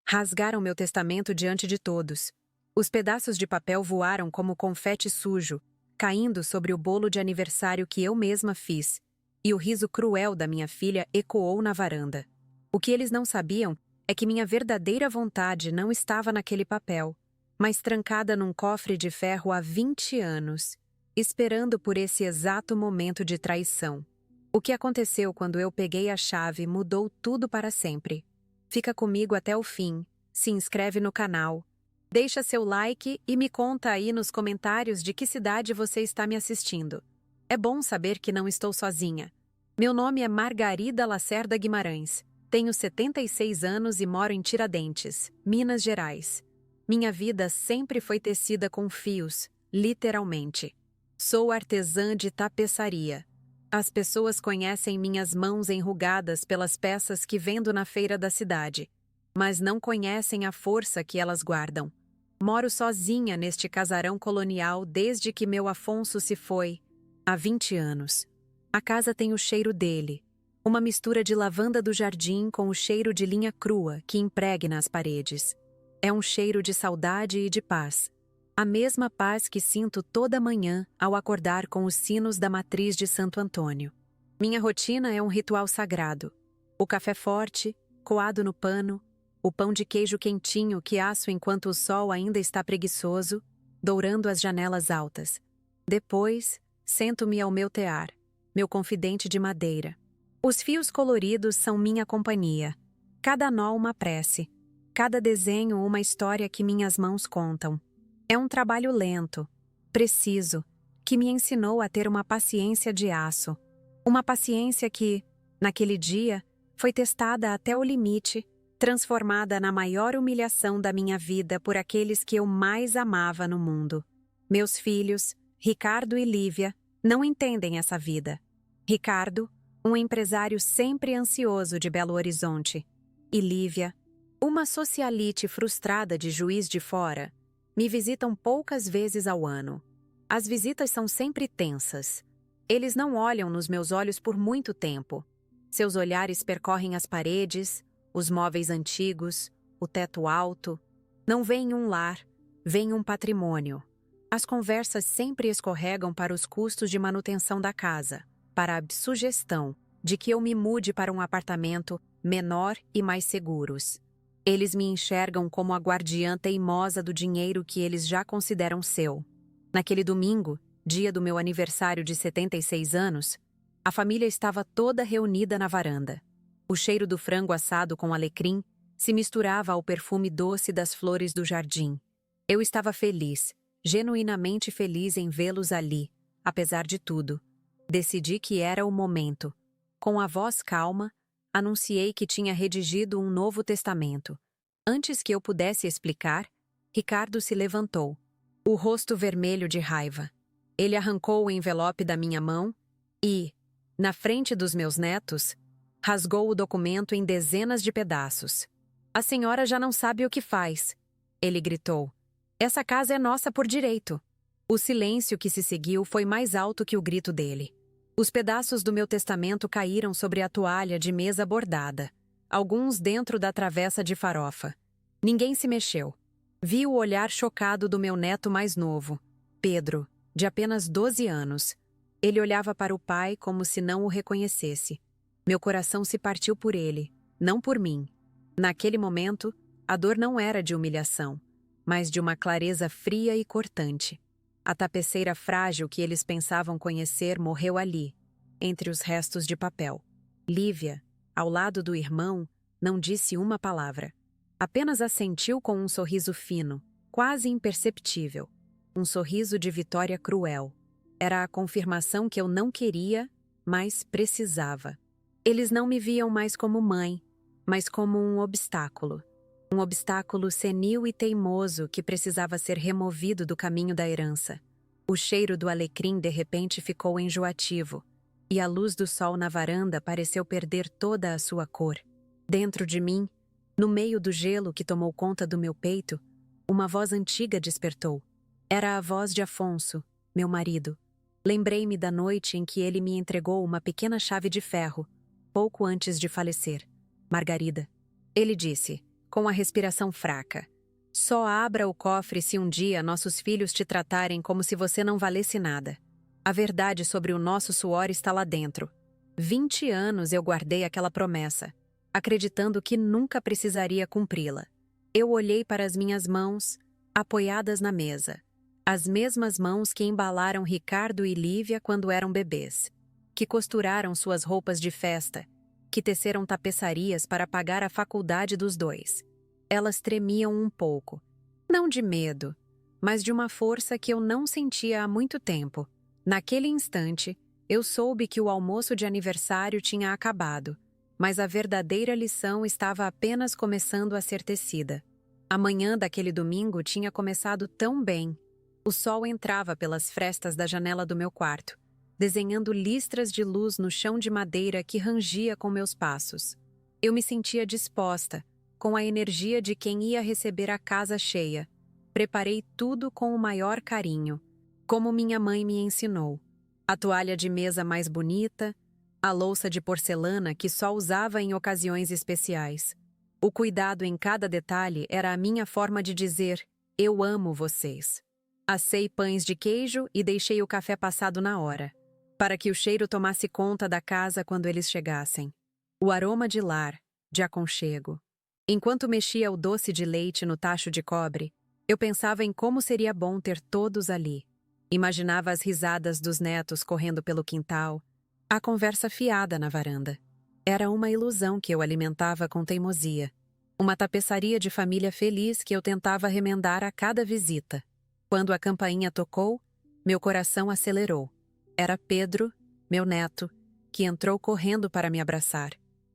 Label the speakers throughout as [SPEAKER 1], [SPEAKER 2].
[SPEAKER 1] Rasgaram meu testamento diante de todos. Os pedaços de papel voaram como confete sujo, caindo sobre o bolo de aniversário que eu mesma fiz, e o riso cruel da minha filha ecoou na varanda. O que eles não sabiam é que minha verdadeira vontade não estava naquele papel, mas trancada num cofre de ferro há 20 anos, esperando por esse exato momento de traição. O que aconteceu quando eu peguei a chave mudou tudo para sempre. Fica comigo até o fim, se inscreve no canal, deixa seu like e me conta aí nos comentários de que cidade você está me assistindo. É bom saber que não estou sozinha. Meu nome é Margarida Lacerda Guimarães. Tenho 76 anos e moro em Tiradentes, Minas Gerais. Minha vida sempre foi tecida com fios, literalmente. Sou artesã de tapeçaria. As pessoas conhecem minhas mãos enrugadas pelas peças que vendo na feira da cidade, mas não conhecem a força que elas guardam. Moro sozinha neste casarão colonial desde que meu Afonso se foi, há 20 anos. A casa tem o cheiro dele, uma mistura de lavanda do jardim com o cheiro de linha crua que impregna as paredes. É um cheiro de saudade e de paz. A mesma paz que sinto toda manhã ao acordar com os sinos da matriz de Santo Antônio. Minha rotina é um ritual sagrado. O café forte, coado no pano, o pão de queijo quentinho que asso enquanto o sol ainda está preguiçoso, dourando as janelas altas. Depois, sento-me ao meu tear, meu confidente de madeira. Os fios coloridos são minha companhia. Cada nó uma prece, cada desenho uma história que minhas mãos contam. É um trabalho lento, preciso, que me ensinou a ter uma paciência de aço. Uma paciência que, naquele dia, foi testada até o limite, transformada na maior humilhação da minha vida por aqueles que eu mais amava no mundo. Meus filhos, Ricardo e Lívia, não entendem essa vida. Ricardo, um empresário sempre ansioso de Belo Horizonte. E Lívia, uma socialite frustrada de Juiz de Fora, me visitam poucas vezes ao ano. As visitas são sempre tensas. Eles não olham nos meus olhos por muito tempo. Seus olhares percorrem as paredes, os móveis antigos, o teto alto. Não veem um lar, veem um patrimônio. As conversas sempre escorregam para os custos de manutenção da casa, para a sugestão de que eu me mude para um apartamento menor e mais seguros. Eles me enxergam como a guardiã teimosa do dinheiro que eles já consideram seu. Naquele domingo, dia do meu aniversário de 76 anos, a família estava toda reunida na varanda. O cheiro do frango assado com alecrim se misturava ao perfume doce das flores do jardim. Eu estava feliz, genuinamente feliz em vê-los ali, apesar de tudo. Decidi que era o momento. Com a voz calma, anunciei que tinha redigido um novo testamento. Antes que eu pudesse explicar, Ricardo se levantou, o rosto vermelho de raiva. Ele arrancou o envelope da minha mão e, na frente dos meus netos, rasgou o documento em dezenas de pedaços. "A senhora já não sabe o que faz", ele gritou. "Essa casa é nossa por direito." O silêncio que se seguiu foi mais alto que o grito dele. Os pedaços do meu testamento caíram sobre a toalha de mesa bordada, alguns dentro da travessa de farofa. Ninguém se mexeu. Vi o olhar chocado do meu neto mais novo, Pedro, de apenas 12 anos. Ele olhava para o pai como se não o reconhecesse. Meu coração se partiu por ele, não por mim. Naquele momento, a dor não era de humilhação, mas de uma clareza fria e cortante. A tapeceira frágil que eles pensavam conhecer morreu ali, entre os restos de papel. Lívia, ao lado do irmão, não disse uma palavra. Apenas assentiu com um sorriso fino, quase imperceptível. Um sorriso de vitória cruel. Era a confirmação que eu não queria, mas precisava. Eles não me viam mais como mãe, mas como um obstáculo. Um obstáculo senil e teimoso que precisava ser removido do caminho da herança. O cheiro do alecrim de repente ficou enjoativo, e a luz do sol na varanda pareceu perder toda a sua cor. Dentro de mim, no meio do gelo que tomou conta do meu peito, uma voz antiga despertou. Era a voz de Afonso, meu marido. Lembrei-me da noite em que ele me entregou uma pequena chave de ferro, pouco antes de falecer. "Margarida", ele disse, com a respiração fraca. Só abra o cofre se um dia nossos filhos te tratarem como se você não valesse nada. A verdade sobre o nosso suor está lá dentro. 20 anos eu guardei aquela promessa, acreditando que nunca precisaria cumpri-la. Eu olhei para as minhas mãos, apoiadas na mesa. As mesmas mãos que embalaram Ricardo e Lívia quando eram bebês, que costuraram suas roupas de festa, que teceram tapeçarias para pagar a faculdade dos dois. Elas tremiam um pouco, não de medo, mas de uma força que eu não sentia há muito tempo. Naquele instante, eu soube que o almoço de aniversário tinha acabado, mas a verdadeira lição estava apenas começando a ser tecida. A manhã daquele domingo tinha começado tão bem. O sol entrava pelas frestas da janela do meu quarto, desenhando listras de luz no chão de madeira que rangia com meus passos. Eu me sentia disposta, com a energia de quem ia receber a casa cheia. Preparei tudo com o maior carinho, como minha mãe me ensinou. A toalha de mesa mais bonita, a louça de porcelana que só usava em ocasiões especiais. O cuidado em cada detalhe era a minha forma de dizer: eu amo vocês. Assei pães de queijo e deixei o café passado na hora, para que o cheiro tomasse conta da casa quando eles chegassem. O aroma de lar, de aconchego. Enquanto mexia o doce de leite no tacho de cobre, eu pensava em como seria bom ter todos ali. Imaginava as risadas dos netos correndo pelo quintal, a conversa fiada na varanda. Era uma ilusão que eu alimentava com teimosia. Uma tapeçaria de família feliz que eu tentava remendar a cada visita. Quando a campainha tocou, meu coração acelerou. Era Pedro, meu neto, que entrou correndo para me abraçar.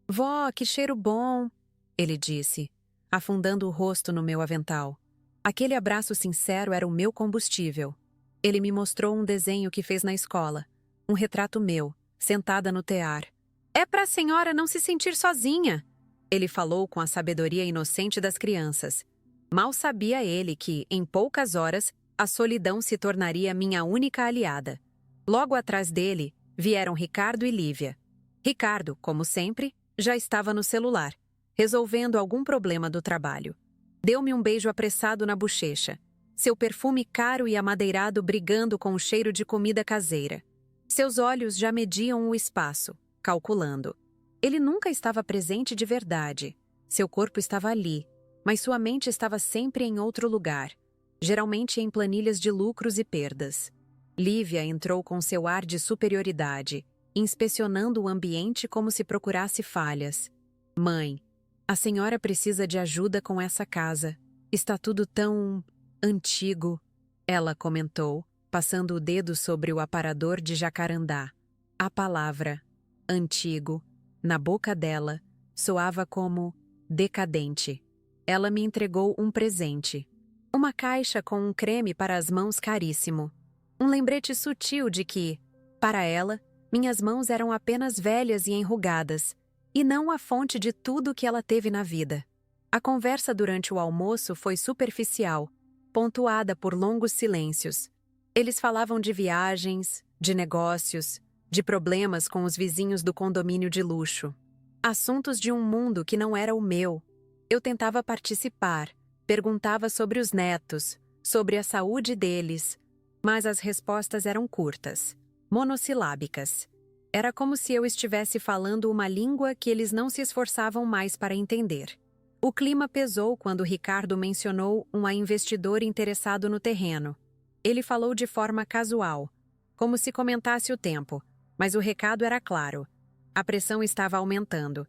[SPEAKER 1] "Vó, que cheiro bom!" ele disse, afundando o rosto no meu avental. Aquele abraço sincero era o meu combustível. Ele me mostrou um desenho que fez na escola, um retrato meu, sentada no tear. "É para a senhora não se sentir sozinha", ele falou com a sabedoria inocente das crianças. Mal sabia ele que, em poucas horas, a solidão se tornaria minha única aliada. Logo atrás dele, vieram Ricardo e Lívia. Ricardo, como sempre, já estava no celular, resolvendo algum problema do trabalho. Deu-me um beijo apressado na bochecha, seu perfume caro e amadeirado brigando com o cheiro de comida caseira. Seus olhos já mediam o espaço, calculando. Ele nunca estava presente de verdade. Seu corpo estava ali, mas sua mente estava sempre em outro lugar, geralmente em planilhas de lucros e perdas. Lívia entrou com seu ar de superioridade, inspecionando o ambiente como se procurasse falhas. "Mãe, a senhora precisa de ajuda com essa casa. Está tudo tão antigo", ela comentou, passando o dedo sobre o aparador de jacarandá. A palavra antigo, na boca dela, soava como decadente. Ela me entregou um presente. Uma caixa com um creme para as mãos caríssimo. Um lembrete sutil de que, para ela, minhas mãos eram apenas velhas e enrugadas, e não a fonte de tudo que ela teve na vida. A conversa durante o almoço foi superficial, pontuada por longos silêncios. Eles falavam de viagens, de negócios, de problemas com os vizinhos do condomínio de luxo. Assuntos de um mundo que não era o meu. Eu tentava participar, perguntava sobre os netos, sobre a saúde deles, mas as respostas eram curtas, monossilábicas. Era como se eu estivesse falando uma língua que eles não se esforçavam mais para entender. O clima pesou quando Ricardo mencionou um investidor interessado no terreno. Ele falou de forma casual, como se comentasse o tempo, mas o recado era claro. A pressão estava aumentando.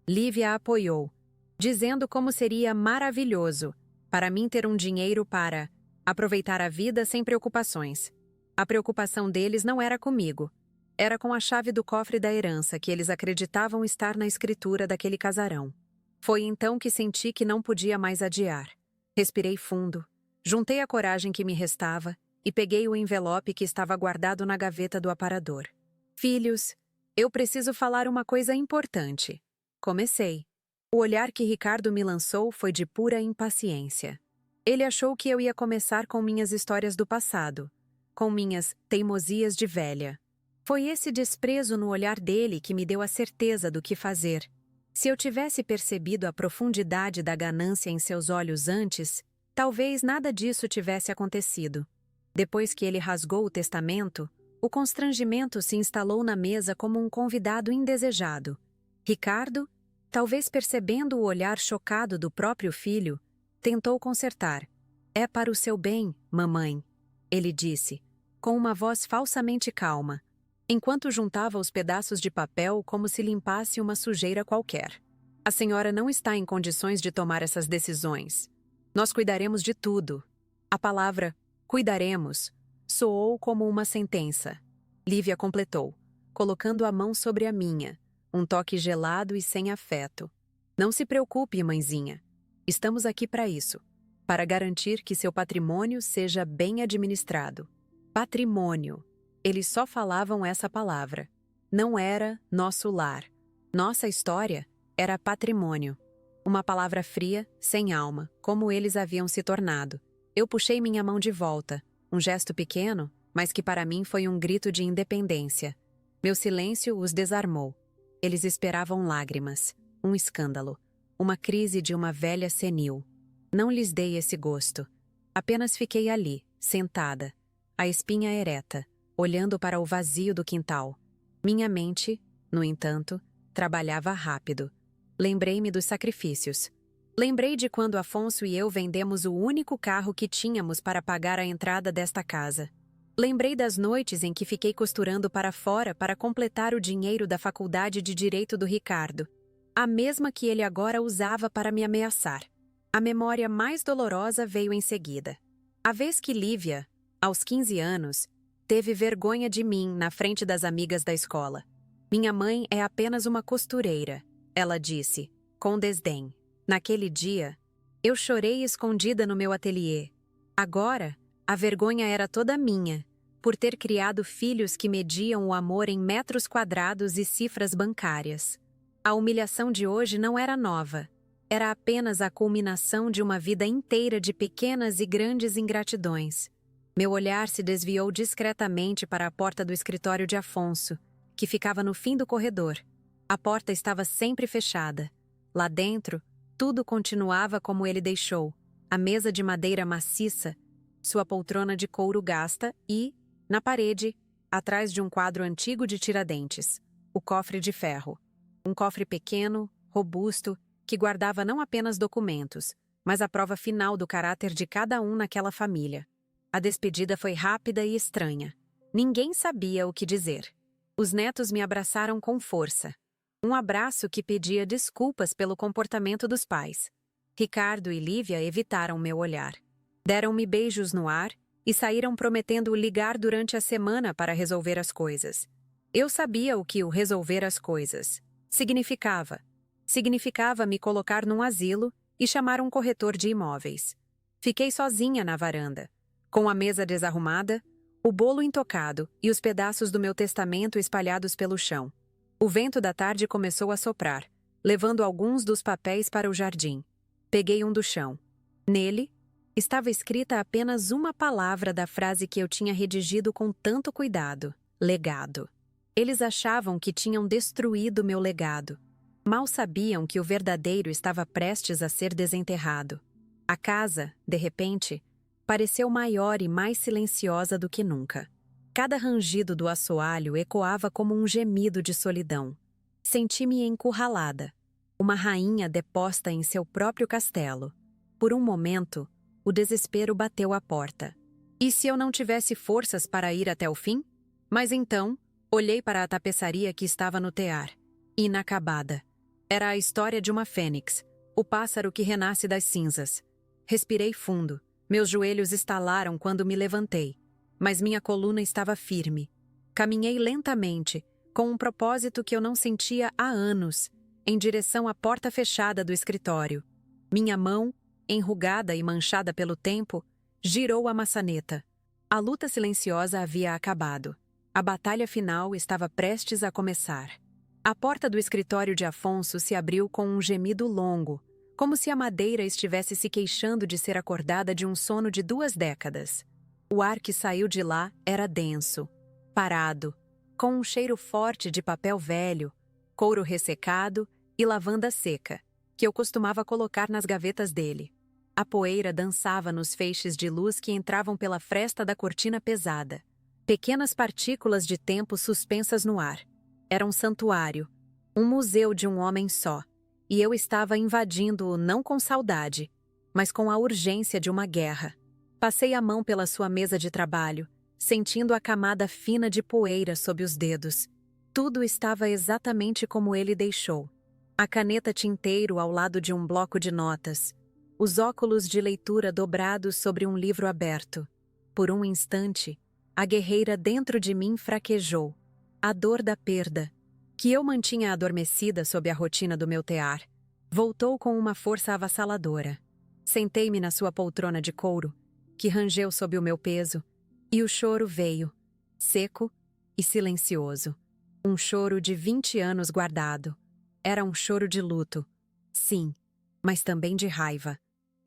[SPEAKER 1] Lívia a apoiou, dizendo como seria maravilhoso para mim ter um dinheiro para aproveitar a vida sem preocupações. A preocupação deles não era comigo. Era com a chave do cofre da herança que eles acreditavam estar na escritura daquele casarão. Foi então que senti que não podia mais adiar. Respirei fundo, juntei a coragem que me restava e peguei o envelope que estava guardado na gaveta do aparador. "Filhos, eu preciso falar uma coisa importante." Comecei. O olhar que Ricardo me lançou foi de pura impaciência. Ele achou que eu ia começar com minhas histórias do passado, com minhas teimosias de velha. Foi esse desprezo no olhar dele que me deu a certeza do que fazer. Se eu tivesse percebido a profundidade da ganância em seus olhos antes, talvez nada disso tivesse acontecido. Depois que ele rasgou o testamento, o constrangimento se instalou na mesa como um convidado indesejado. Ricardo, talvez percebendo o olhar chocado do próprio filho, tentou consertar. "É para o seu bem, mamãe", ele disse, com uma voz falsamente calma, enquanto juntava os pedaços de papel como se limpasse uma sujeira qualquer. "A senhora não está em condições de tomar essas decisões. Nós cuidaremos de tudo." A palavra "cuidaremos" soou como uma sentença. Lívia completou, colocando a mão sobre a minha, um toque gelado e sem afeto. "Não se preocupe, mãezinha. Estamos aqui para isso, para garantir que seu patrimônio seja bem administrado." Patrimônio. Eles só falavam essa palavra. Não era nosso lar. Nossa história era patrimônio. Uma palavra fria, sem alma, como eles haviam se tornado. Eu puxei minha mão de volta, um gesto pequeno, mas que para mim foi um grito de independência. Meu silêncio os desarmou. Eles esperavam lágrimas, um escândalo, uma crise de uma velha senil. Não lhes dei esse gosto. Apenas fiquei ali, sentada, a espinha ereta, olhando para o vazio do quintal. Minha mente, no entanto, trabalhava rápido. Lembrei-me dos sacrifícios. Lembrei de quando Afonso e eu vendemos o único carro que tínhamos para pagar a entrada desta casa. Lembrei das noites em que fiquei costurando para fora para completar o dinheiro da faculdade de Direito do Ricardo, a mesma que ele agora usava para me ameaçar. A memória mais dolorosa veio em seguida. A vez que Lívia, aos 15 anos, teve vergonha de mim na frente das amigas da escola. "Minha mãe é apenas uma costureira", ela disse, com desdém. Naquele dia, eu chorei escondida no meu ateliê. Agora, a vergonha era toda minha, por ter criado filhos que mediam o amor em metros quadrados e cifras bancárias. A humilhação de hoje não era nova. Era apenas a culminação de uma vida inteira de pequenas e grandes ingratidões. Meu olhar se desviou discretamente para a porta do escritório de Afonso, que ficava no fim do corredor. A porta estava sempre fechada. Lá dentro, tudo continuava como ele deixou. A mesa de madeira maciça, sua poltrona de couro gasta e, na parede, atrás de um quadro antigo de Tiradentes, o cofre de ferro. Um cofre pequeno, robusto, que guardava não apenas documentos, mas a prova final do caráter de cada um naquela família. A despedida foi rápida e estranha. Ninguém sabia o que dizer. Os netos me abraçaram com força. Um abraço que pedia desculpas pelo comportamento dos pais. Ricardo e Lívia evitaram meu olhar. Deram-me beijos no ar e saíram prometendo ligar durante a semana para resolver as coisas. Eu sabia o que o resolver as coisas significava. Significava me colocar num asilo e chamar um corretor de imóveis. Fiquei sozinha na varanda, com a mesa desarrumada, o bolo intocado e os pedaços do meu testamento espalhados pelo chão. O vento da tarde começou a soprar, levando alguns dos papéis para o jardim. Peguei um do chão. Nele, estava escrita apenas uma palavra da frase que eu tinha redigido com tanto cuidado: legado. Eles achavam que tinham destruído meu legado. Mal sabiam que o verdadeiro estava prestes a ser desenterrado. A casa, de repente, pareceu maior e mais silenciosa do que nunca. Cada rangido do assoalho ecoava como um gemido de solidão. Senti-me encurralada, uma rainha deposta em seu próprio castelo. Por um momento, o desespero bateu à porta. E se eu não tivesse forças para ir até o fim? Mas então, olhei para a tapeçaria que estava no tear. Inacabada. Era a história de uma fênix, o pássaro que renasce das cinzas. Respirei fundo. Meus joelhos estalaram quando me levantei, mas minha coluna estava firme. Caminhei lentamente, com um propósito que eu não sentia há anos, em direção à porta fechada do escritório. Minha mão, enrugada e manchada pelo tempo, girou a maçaneta. A luta silenciosa havia acabado. A batalha final estava prestes a começar. A porta do escritório de Afonso se abriu com um gemido longo, como se a madeira estivesse se queixando de ser acordada de um sono de 2 décadas. O ar que saiu de lá era denso, parado, com um cheiro forte de papel velho, couro ressecado e lavanda seca, que eu costumava colocar nas gavetas dele. A poeira dançava nos feixes de luz que entravam pela fresta da cortina pesada. Pequenas partículas de tempo suspensas no ar. Era um santuário, um museu de um homem só, e eu estava invadindo-o não com saudade, mas com a urgência de uma guerra. Passei a mão pela sua mesa de trabalho, sentindo a camada fina de poeira sob os dedos. Tudo estava exatamente como ele deixou. A caneta tinteiro ao lado de um bloco de notas. Os óculos de leitura dobrados sobre um livro aberto. Por um instante, a guerreira dentro de mim fraquejou. A dor da perda, que eu mantinha adormecida sob a rotina do meu tear, voltou com uma força avassaladora. Sentei-me na sua poltrona de couro, que rangeu sob o meu peso, e o choro veio, seco e silencioso. Um choro de 20 anos guardado. Era um choro de luto, sim, mas também de raiva.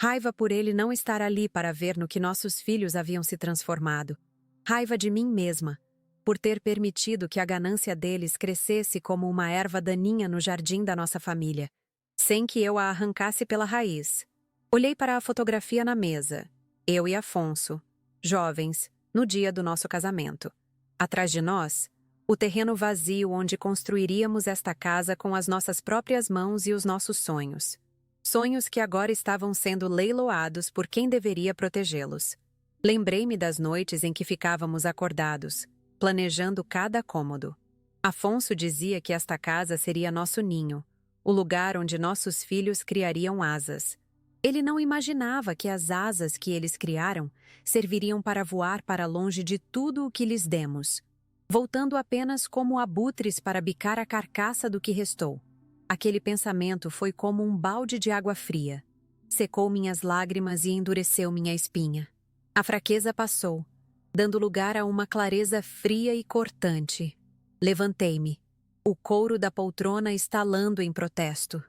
[SPEAKER 1] Raiva por ele não estar ali para ver no que nossos filhos haviam se transformado. Raiva de mim mesma, por ter permitido que a ganância deles crescesse como uma erva daninha no jardim da nossa família, sem que eu a arrancasse pela raiz. Olhei para a fotografia na mesa, eu e Afonso, jovens, no dia do nosso casamento. Atrás de nós, o terreno vazio onde construiríamos esta casa com as nossas próprias mãos e os nossos sonhos. Sonhos que agora estavam sendo leiloados por quem deveria protegê-los. Lembrei-me das noites em que ficávamos acordados, planejando cada cômodo. Afonso dizia que esta casa seria nosso ninho, o lugar onde nossos filhos criariam asas. Ele não imaginava que as asas que eles criaram serviriam para voar para longe de tudo o que lhes demos, voltando apenas como abutres para bicar a carcaça do que restou. Aquele pensamento foi como um balde de água fria. Secou minhas lágrimas e endureceu minha espinha. A fraqueza passou, dando lugar a uma clareza fria e cortante. Levantei-me, o couro da poltrona estalando em protesto.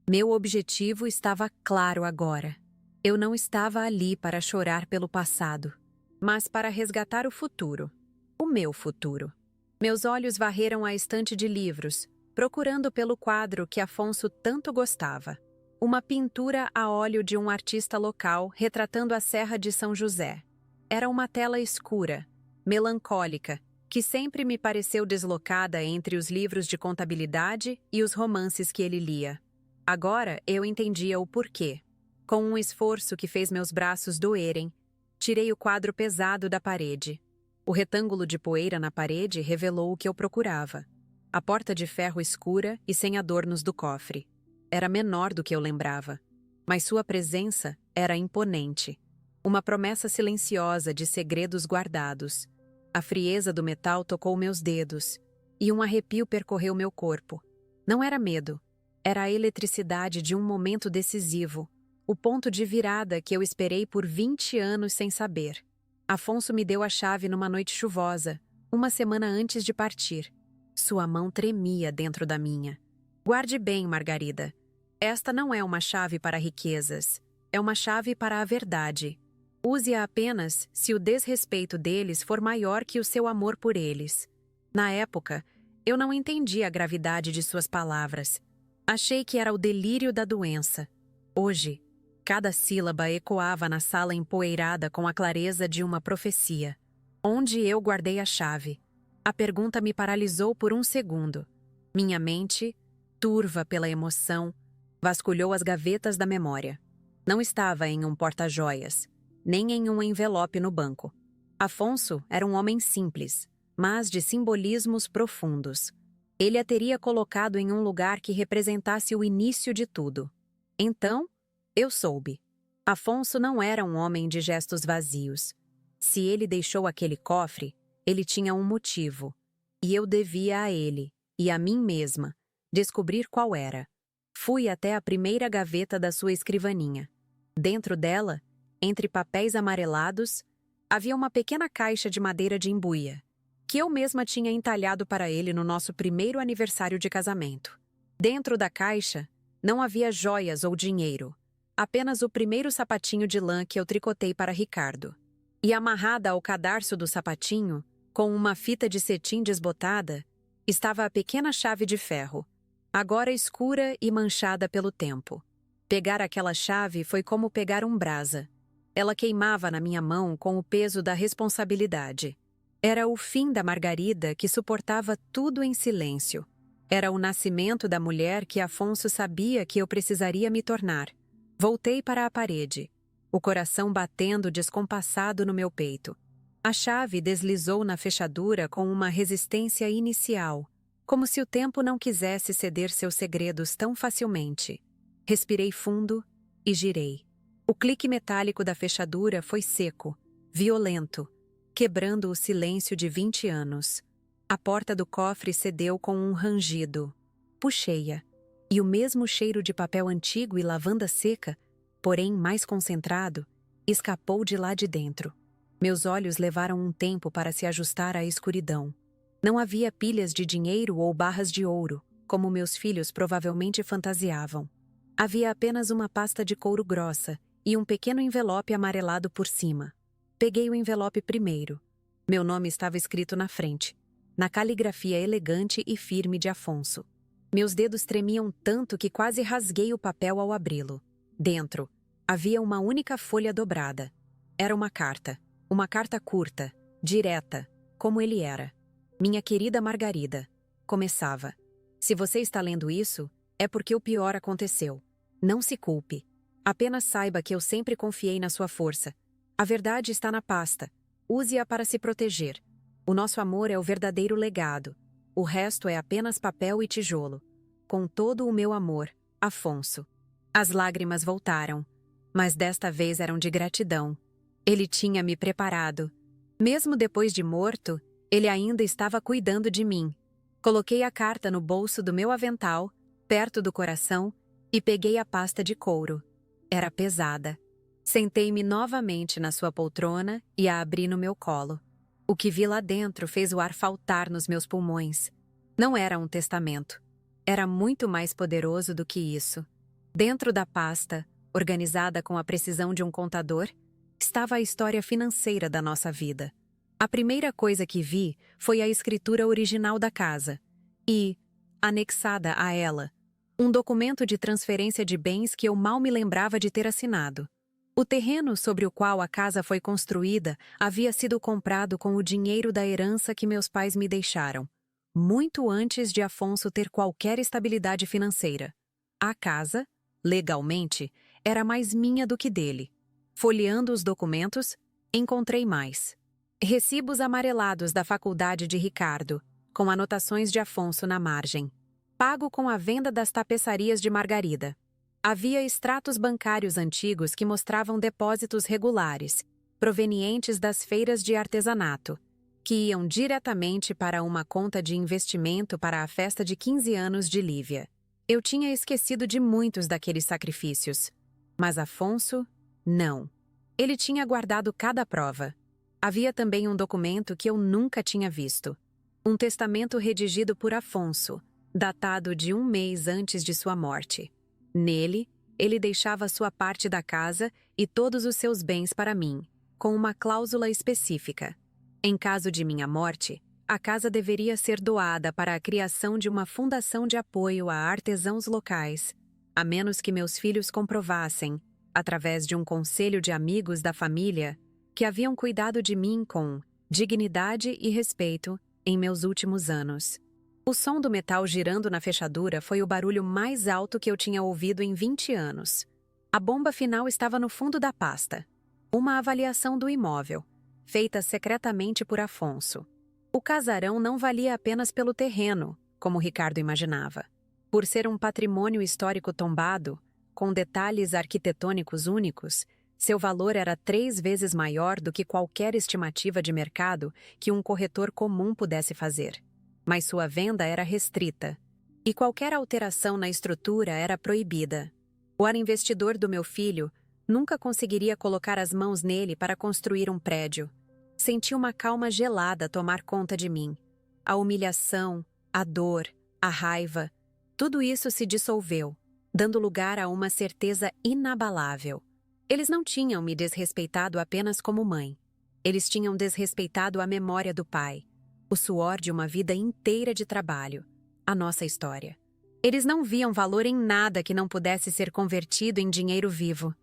[SPEAKER 1] Meu objetivo estava claro agora. Eu não estava ali para chorar pelo passado, mas para resgatar o futuro. O meu futuro. Meus olhos varreram a estante de livros, procurando pelo quadro que Afonso tanto gostava. Uma pintura a óleo de um artista local retratando a Serra de São José. Era uma tela escura, melancólica, que sempre me pareceu deslocada entre os livros de contabilidade e os romances que ele lia. Agora eu entendia o porquê. Com um esforço que fez meus braços doerem, tirei o quadro pesado da parede. O retângulo de poeira na parede revelou o que eu procurava. A porta de ferro escura e sem adornos do cofre. Era menor do que eu lembrava, mas sua presença era imponente. Uma promessa silenciosa de segredos guardados. A frieza do metal tocou meus dedos, e um arrepio percorreu meu corpo. Não era medo, era a eletricidade de um momento decisivo, o ponto de virada que eu esperei por 20 anos sem saber. Afonso me deu a chave numa noite chuvosa, uma semana antes de partir. Sua mão tremia dentro da minha. Guarde bem, Margarida. Esta não é uma chave para riquezas. É uma chave para a verdade. Use-a apenas se o desrespeito deles for maior que o seu amor por eles. Na época, eu não entendi a gravidade de suas palavras. Achei que era o delírio da doença. Hoje, cada sílaba ecoava na sala empoeirada com a clareza de uma profecia. Onde eu guardei a chave? A pergunta me paralisou por um segundo. Minha mente, turva pela emoção, vasculhou as gavetas da memória. Não estava em um porta-joias, nem em um envelope no banco. Afonso era um homem simples, mas de simbolismos profundos. Ele a teria colocado em um lugar que representasse o início de tudo. Então, eu soube. Afonso não era um homem de gestos vazios. Se ele deixou aquele cofre, ele tinha um motivo, e eu devia a ele, e a mim mesma, descobrir qual era. Fui até a primeira gaveta da sua escrivaninha. Dentro dela, entre papéis amarelados, havia uma pequena caixa de madeira de imbuia, que eu mesma tinha entalhado para ele no nosso primeiro aniversário de casamento. Dentro da caixa, não havia joias ou dinheiro, apenas o primeiro sapatinho de lã que eu tricotei para Ricardo. E amarrada ao cadarço do sapatinho, com uma fita de cetim desbotada, estava a pequena chave de ferro. agora escura e manchada pelo tempo. Pegar aquela chave foi como pegar um brasa. Ela queimava na minha mão com o peso da responsabilidade. Era o fim da Margarida que suportava tudo em silêncio. Era o nascimento da mulher que Afonso sabia que eu precisaria me tornar. Voltei para a parede, o coração batendo descompassado no meu peito. A chave deslizou na fechadura com uma resistência inicial, como se o tempo não quisesse ceder seus segredos tão facilmente. Respirei fundo e girei. O clique metálico da fechadura foi seco, violento, quebrando o silêncio de 20 anos. A porta do cofre cedeu com um rangido. Puxei-a, e o mesmo cheiro de papel antigo e lavanda seca, porém mais concentrado, escapou de lá de dentro. Meus olhos levaram um tempo para se ajustar à escuridão. Não havia pilhas de dinheiro ou barras de ouro, como meus filhos provavelmente fantasiavam. Havia apenas uma pasta de couro grossa e um pequeno envelope amarelado por cima. Peguei o envelope primeiro. Meu nome estava escrito na frente, na caligrafia elegante e firme de Afonso. Meus dedos tremiam tanto que quase rasguei o papel ao abri-lo. Dentro, havia uma única folha dobrada. Era uma carta curta, direta, como ele era. Minha querida Margarida, começava. Se você está lendo isso, é porque o pior aconteceu. Não se culpe. Apenas saiba que eu sempre confiei na sua força. A verdade está na pasta. Use-a para se proteger. O nosso amor é o verdadeiro legado. O resto é apenas papel e tijolo. Com todo o meu amor, Afonso. As lágrimas voltaram, mas desta vez eram de gratidão. Ele tinha me preparado. Mesmo depois de morto, ele ainda estava cuidando de mim. Coloquei a carta no bolso do meu avental, perto do coração, e peguei a pasta de couro. Era pesada. Sentei-me novamente na sua poltrona e a abri no meu colo. O que vi lá dentro fez o ar faltar nos meus pulmões. Não era um testamento. Era muito mais poderoso do que isso. Dentro da pasta, organizada com a precisão de um contador, estava a história financeira da nossa vida. A primeira coisa que vi foi a escritura original da casa e, anexada a ela, um documento de transferência de bens que eu mal me lembrava de ter assinado. O terreno sobre o qual a casa foi construída havia sido comprado com o dinheiro da herança que meus pais me deixaram, muito antes de Afonso ter qualquer estabilidade financeira. A casa, legalmente, era mais minha do que dele. Folheando os documentos, encontrei mais. Recibos amarelados da faculdade de Ricardo, com anotações de Afonso na margem. Pago com a venda das tapeçarias de Margarida. Havia extratos bancários antigos que mostravam depósitos regulares, provenientes das feiras de artesanato, que iam diretamente para uma conta de investimento para a festa de 15 anos de Lívia. Eu tinha esquecido de muitos daqueles sacrifícios. Mas Afonso, não. Ele tinha guardado cada prova. Havia também um documento que eu nunca tinha visto. Um testamento redigido por Afonso, datado de 1 mês antes de sua morte. Nele, ele deixava sua parte da casa e todos os seus bens para mim, com uma cláusula específica. Em caso de minha morte, a casa deveria ser doada para a criação de uma fundação de apoio a artesãos locais, a menos que meus filhos comprovassem, através de um conselho de amigos da família, que haviam cuidado de mim com dignidade e respeito em meus últimos anos. O som do metal girando na fechadura foi o barulho mais alto que eu tinha ouvido em 20 anos. A bomba final estava no fundo da pasta. Uma avaliação do imóvel, feita secretamente por Afonso. O casarão não valia apenas pelo terreno, como Ricardo imaginava. Por ser um patrimônio histórico tombado, com detalhes arquitetônicos únicos, seu valor era 3 vezes maior do que qualquer estimativa de mercado que um corretor comum pudesse fazer. Mas sua venda era restrita, e qualquer alteração na estrutura era proibida. O investidor do meu filho nunca conseguiria colocar as mãos nele para construir um prédio. Senti uma calma gelada tomar conta de mim. A humilhação, a dor, a raiva, tudo isso se dissolveu, dando lugar a uma certeza inabalável. Eles não tinham me desrespeitado apenas como mãe. Eles tinham desrespeitado a memória do pai, o suor de uma vida inteira de trabalho, a nossa história. Eles não viam valor em nada que não pudesse ser convertido em dinheiro vivo.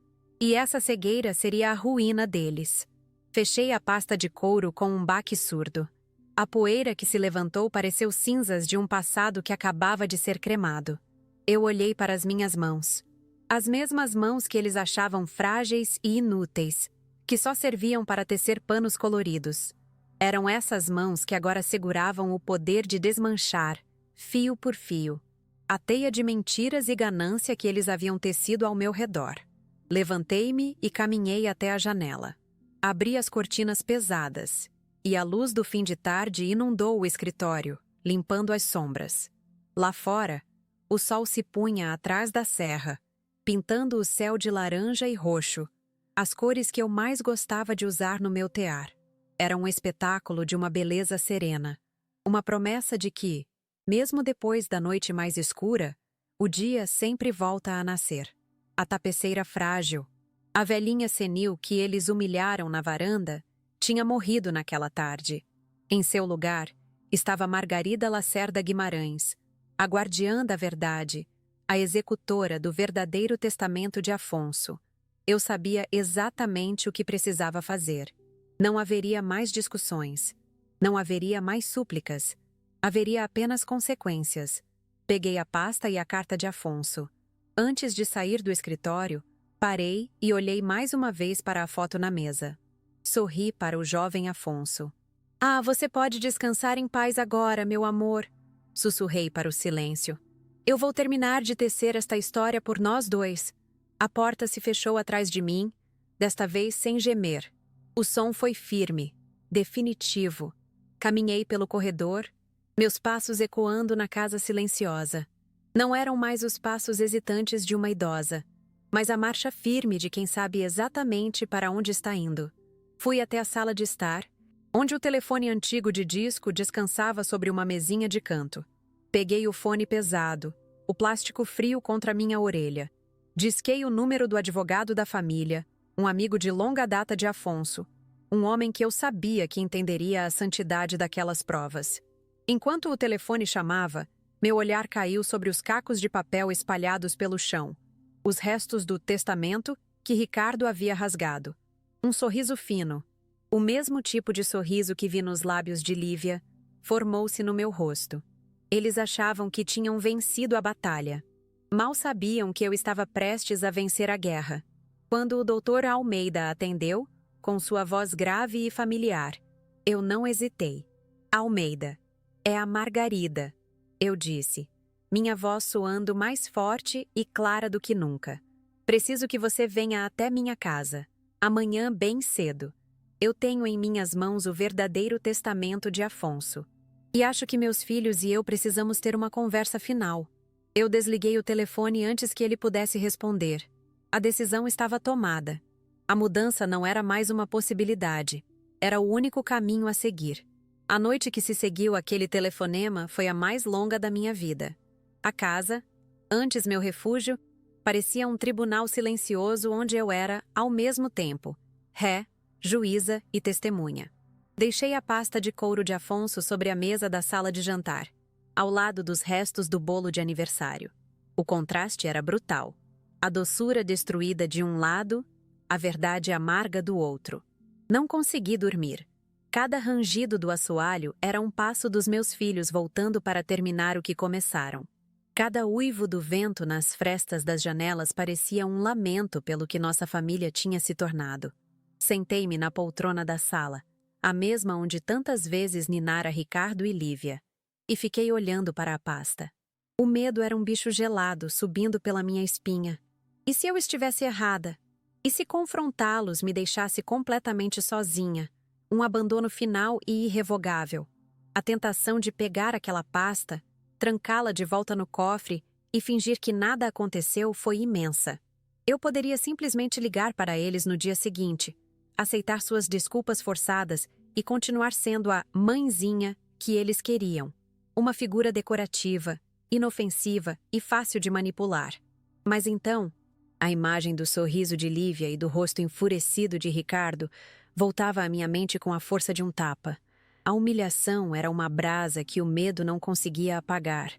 [SPEAKER 1] E essa cegueira seria a ruína deles. Fechei a pasta de couro com um baque surdo. A poeira que se levantou pareceu cinzas de um passado que acabava de ser cremado. Eu olhei para as minhas mãos. As mesmas mãos que eles achavam frágeis e inúteis, que só serviam para tecer panos coloridos. Eram essas mãos que agora seguravam o poder de desmanchar, fio por fio, a teia de mentiras e ganância que eles haviam tecido ao meu redor. Levantei-me e caminhei até a janela. Abri as cortinas pesadas, e a luz do fim de tarde inundou o escritório, limpando as sombras. Lá fora, o sol se punha atrás da serra, pintando o céu de laranja e roxo, as cores que eu mais gostava de usar no meu tear. Era um espetáculo de uma beleza serena, uma promessa de que, mesmo depois da noite mais escura, o dia sempre volta a nascer. A tapeceira frágil, a velhinha senil que eles humilharam na varanda, tinha morrido naquela tarde. Em seu lugar, estava Margarida Lacerda Guimarães, a guardiã da verdade, a executora do verdadeiro testamento de Afonso. Eu sabia exatamente o que precisava fazer. Não haveria mais discussões. Não haveria mais súplicas. Haveria apenas consequências. Peguei a pasta e a carta de Afonso. Antes de sair do escritório, parei e olhei mais uma vez para a foto na mesa. Sorri para o jovem Afonso. "Ah, você pode descansar em paz agora, meu amor", sussurrei para o silêncio. "Eu vou terminar de tecer esta história por nós dois." A porta se fechou atrás de mim, desta vez sem gemer. O som foi firme, definitivo. Caminhei pelo corredor, meus passos ecoando na casa silenciosa. Não eram mais os passos hesitantes de uma idosa, mas a marcha firme de quem sabe exatamente para onde está indo. Fui até a sala de estar, onde o telefone antigo de disco descansava sobre uma mesinha de canto. Peguei o fone pesado, o plástico frio contra minha orelha. Disquei o número do advogado da família, um amigo de longa data de Afonso, um homem que eu sabia que entenderia a santidade daquelas provas. Enquanto o telefone chamava, meu olhar caiu sobre os cacos de papel espalhados pelo chão, os restos do testamento que Ricardo havia rasgado. Um sorriso fino, o mesmo tipo de sorriso que vi nos lábios de Lívia, formou-se no meu rosto. Eles achavam que tinham vencido a batalha. Mal sabiam que eu estava prestes a vencer a guerra. Quando o Dr. Almeida atendeu, com sua voz grave e familiar, eu não hesitei. "Almeida, é a Margarida", eu disse, minha voz soando mais forte e clara do que nunca. "Preciso que você venha até minha casa, amanhã bem cedo. Eu tenho em minhas mãos o verdadeiro testamento de Afonso. E acho que meus filhos e eu precisamos ter uma conversa final." Eu desliguei o telefone antes que ele pudesse responder. A decisão estava tomada. A mudança não era mais uma possibilidade. Era o único caminho a seguir. A noite que se seguiu àquele telefonema foi a mais longa da minha vida. A casa, antes meu refúgio, parecia um tribunal silencioso onde eu era, ao mesmo tempo, ré, juíza e testemunha. Deixei a pasta de couro de Afonso sobre a mesa da sala de jantar, ao lado dos restos do bolo de aniversário. O contraste era brutal. A doçura destruída de um lado, a verdade amarga do outro. Não consegui dormir. Cada rangido do assoalho era um passo dos meus filhos voltando para terminar o que começaram. Cada uivo do vento nas frestas das janelas parecia um lamento pelo que nossa família tinha se tornado. Sentei-me na poltrona da sala, a mesma onde tantas vezes ninara Ricardo e Lívia, e fiquei olhando para a pasta. O medo era um bicho gelado subindo pela minha espinha. E se eu estivesse errada? E se confrontá-los me deixasse completamente sozinha? Um abandono final e irrevogável. A tentação de pegar aquela pasta, trancá-la de volta no cofre e fingir que nada aconteceu foi imensa. Eu poderia simplesmente ligar para eles no dia seguinte, aceitar suas desculpas forçadas e continuar sendo a mãezinha que eles queriam. Uma figura decorativa, inofensiva e fácil de manipular. Mas então, a imagem do sorriso de Lívia e do rosto enfurecido de Ricardo voltava à minha mente com a força de um tapa. A humilhação era uma brasa que o medo não conseguia apagar.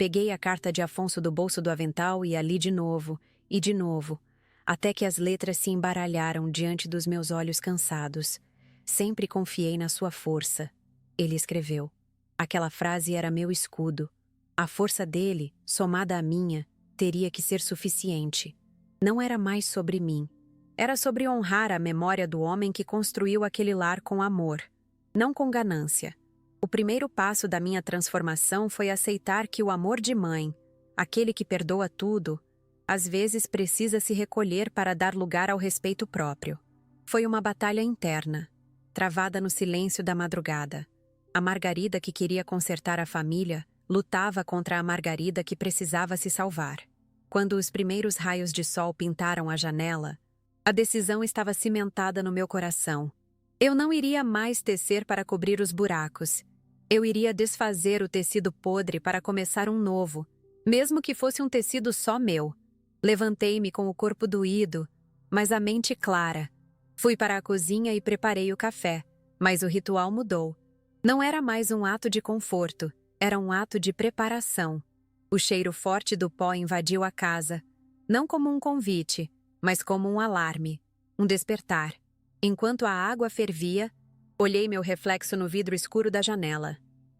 [SPEAKER 1] Peguei a carta de Afonso do bolso do avental e a li de novo, até que as letras se embaralharam diante dos meus olhos cansados. Sempre confiei na sua força. Ele escreveu. Aquela frase era meu escudo. A força dele, somada à minha, teria que ser suficiente. Não era mais sobre mim. Era sobre honrar a memória do homem que construiu aquele lar com amor, não com ganância. O primeiro passo da minha transformação foi aceitar que o amor de mãe, aquele que perdoa tudo, às vezes precisa se recolher para dar lugar ao respeito próprio. Foi uma batalha interna, travada no silêncio da madrugada. A Margarida que queria consertar a família lutava contra a Margarida que precisava se salvar. Quando os primeiros raios de sol pintaram a janela, a decisão estava cimentada no meu coração. Eu não iria mais tecer para cobrir os buracos. Eu iria desfazer o tecido podre para começar um novo, mesmo que fosse um tecido só meu. Levantei-me com o corpo doído, mas a mente clara. Fui para a cozinha e preparei o café, mas o ritual mudou. Não era mais um ato de conforto, era um ato de preparação. O cheiro forte do pó invadiu a casa, não como um convite, mas como um alarme, um despertar. Enquanto a água fervia, olhei meu reflexo no vidro escuro da janela.